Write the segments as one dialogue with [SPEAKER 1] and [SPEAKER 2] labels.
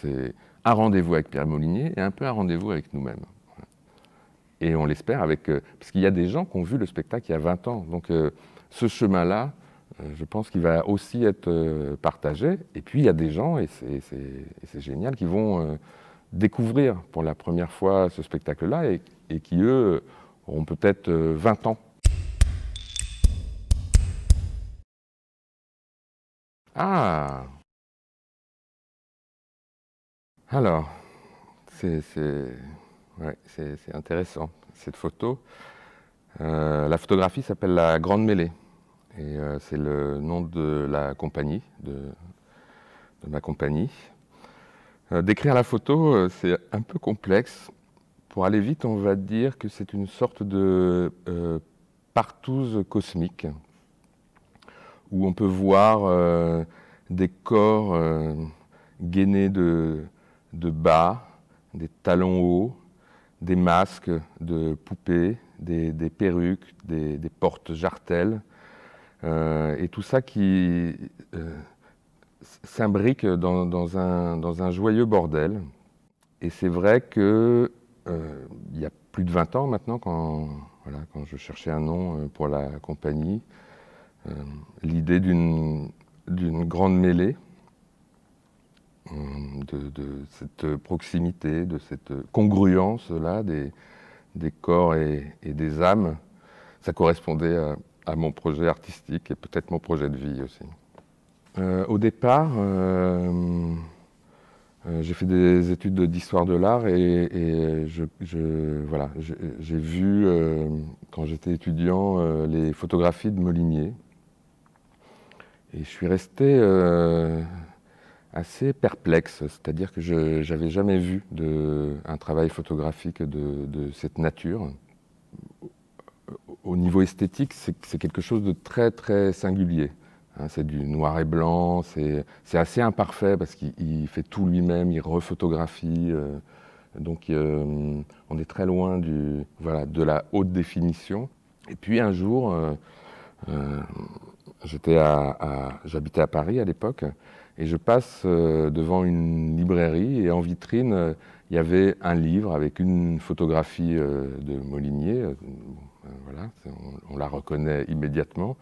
[SPEAKER 1] C'est un rendez-vous avec Pierre Molinier et un peu un rendez-vous avec nous-mêmes. Et on l'espère parce qu'il y a des gens qui ont vu le spectacle il y a 20 ans. Donc ce chemin-là, je pense qu'il va aussi être partagé. Et puis il y a des gens, et c'est génial, qui vont découvrir pour la première fois ce spectacle-là et qui, eux, auront peut-être 20 ans. Ah! Alors, c'est intéressant, cette photo. La photographie s'appelle La Grande Mêlée. Et c'est le nom de la compagnie, de ma compagnie. Décrire la photo, c'est un peu complexe. Pour aller vite, on va dire que c'est une sorte de partouze cosmique, où on peut voir des corps gainés de bas, des talons hauts, des masques de poupées, des perruques, des porte-jartelles, et tout ça qui s'imbrique dans un joyeux bordel. Et c'est vrai que il y a plus de 20 ans maintenant, quand je cherchais un nom pour la compagnie, l'idée d'une grande mêlée, de cette proximité, de cette congruence-là des corps et des âmes, ça correspondait à mon projet artistique et peut-être mon projet de vie aussi. Au départ, j'ai fait des études d'histoire de l'art et j'ai vu, quand j'étais étudiant, les photographies de Molinier. Et je suis resté assez perplexe, c'est-à-dire que je n'avais jamais vu un travail photographique de cette nature. Au niveau esthétique, c'est quelque chose de très très singulier. C'est du noir et blanc, c'est assez imparfait parce qu'il fait tout lui-même, il rephotographie. Donc on est très loin de la haute définition. Et puis un jour, j'habitais à Paris à l'époque, et je passe devant une librairie et en vitrine, il y avait un livre avec une photographie de Molinier. Voilà, on la reconnaît immédiatement.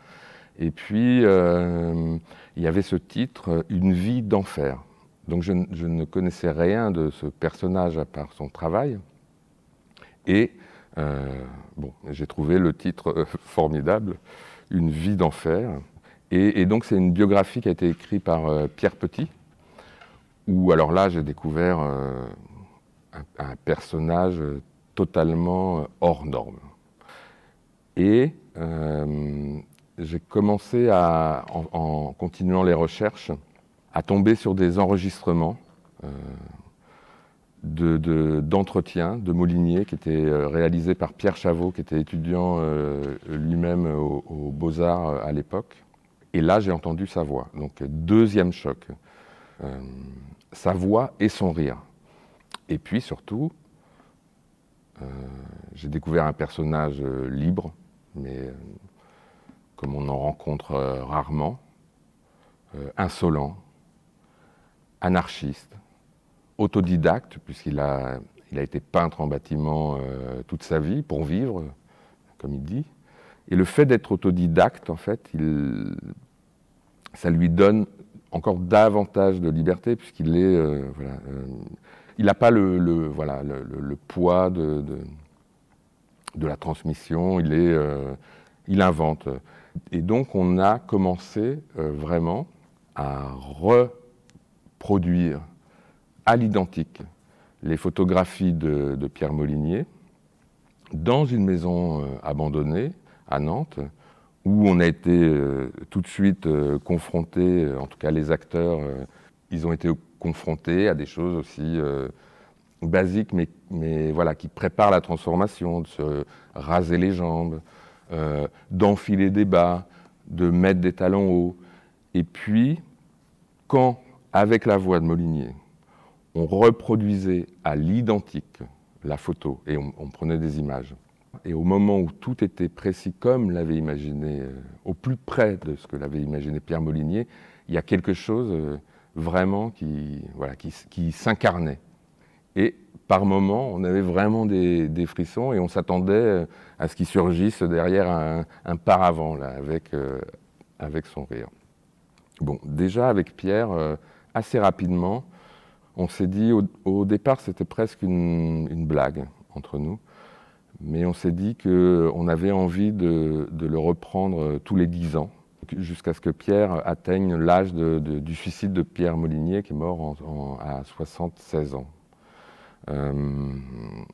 [SPEAKER 1] Et puis, il y avait ce titre, Une vie d'enfer. Donc je ne connaissais rien de ce personnage à part son travail. Et j'ai trouvé le titre formidable, Une vie d'enfer. Et donc c'est une biographie qui a été écrite par Pierre Petit, où alors là j'ai découvert un personnage totalement hors norme. Et j'ai commencé en continuant les recherches, à tomber sur des enregistrements d'entretien de Molinier qui étaient réalisés par Pierre Chavot, qui était étudiant lui-même aux Beaux-Arts à l'époque. Et là, j'ai entendu sa voix. Donc, deuxième choc. Sa voix et son rire. Et puis, surtout, j'ai découvert un personnage libre, mais comme on en rencontre rarement, insolent, anarchiste, autodidacte, puisqu'il a été peintre en bâtiment toute sa vie, pour vivre, comme il dit. Et le fait d'être autodidacte, en fait, ça lui donne encore davantage de liberté, puisqu'il est... il n'a pas le poids de la transmission, il invente. Et donc on a commencé vraiment à reproduire à l'identique les photographies de Pierre Molinier dans une maison abandonnée à Nantes, où on a été tout de suite confrontés, en tout cas les acteurs, ils ont été confrontés à des choses aussi basiques, mais voilà, qui préparent la transformation, de se raser les jambes, d'enfiler des bas, de mettre des talons hauts. Et puis, quand, avec la voix de Molinier, on reproduisait à l'identique la photo et on prenait des images, et au moment où tout était précis comme l'avait imaginé, au plus près de ce que l'avait imaginé Pierre Molinier, il y a quelque chose vraiment qui s'incarnait. Et par moments, on avait vraiment des frissons et on s'attendait à ce qu'il surgisse derrière un paravent là, avec son rire. Bon, déjà avec Pierre, assez rapidement, on s'est dit, au départ c'était presque une blague entre nous, mais on s'est dit qu'on avait envie de le reprendre tous les 10 ans, jusqu'à ce que Pierre atteigne l'âge du suicide de Pierre Molinier, qui est mort à 76 ans.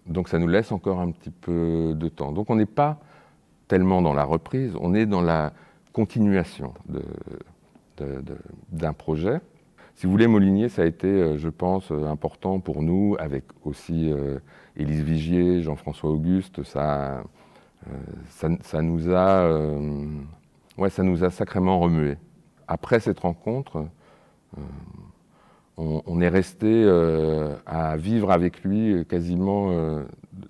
[SPEAKER 1] Donc ça nous laisse encore un petit peu de temps. Donc on n'est pas tellement dans la reprise, on est dans la continuation d'un projet. Si vous voulez, Molinier, ça a été, je pense, important pour nous, avec aussi Élise Vigier, Jean-François Auguste. Ça nous a sacrément remué. Après cette rencontre, on est resté à vivre avec lui quasiment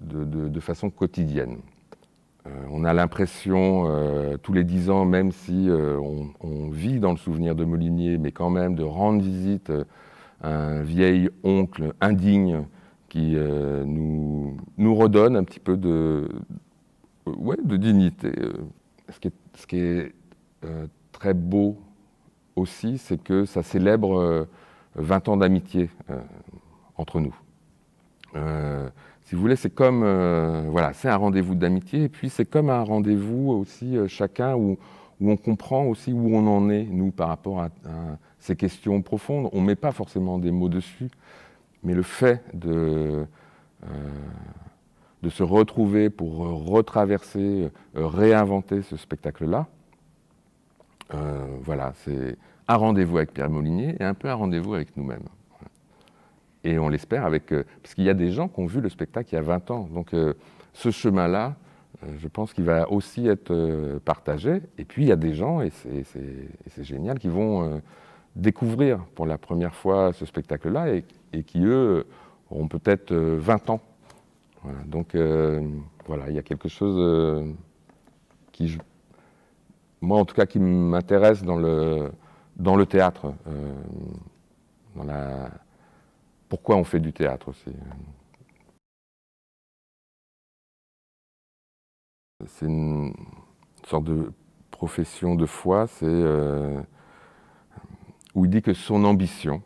[SPEAKER 1] de façon quotidienne. On a l'impression, tous les 10 ans, même si on vit dans le souvenir de Molinier, mais quand même de rendre visite à un vieil oncle indigne qui nous redonne un petit peu de dignité. Ce qui est très beau aussi, c'est que ça célèbre 20 ans d'amitié entre nous. Si vous voulez, c'est comme, c'est un rendez-vous d'amitié, et puis c'est comme un rendez-vous aussi chacun où on comprend aussi où on en est, nous, par rapport à ces questions profondes. On ne met pas forcément des mots dessus, mais le fait de se retrouver pour retraverser, réinventer ce spectacle-là, c'est un rendez-vous avec Pierre Molinier et un peu un rendez-vous avec nous-mêmes. Et on l'espère parce qu'il y a des gens qui ont vu le spectacle il y a 20 ans. Donc ce chemin-là, je pense qu'il va aussi être partagé. Et puis il y a des gens, et c'est génial, qui vont découvrir pour la première fois ce spectacle-là et qui, eux, auront peut-être 20 ans. Voilà. Donc il y a quelque chose moi en tout cas, qui m'intéresse dans le théâtre, pourquoi on fait du théâtre aussi. C'est une sorte de profession de foi, où il dit que son ambition,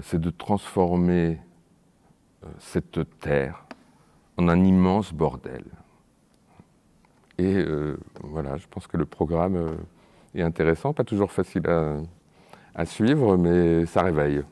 [SPEAKER 1] c'est de transformer cette terre en un immense bordel. Et je pense que le programme est intéressant, pas toujours facile à suivre, mais ça réveille.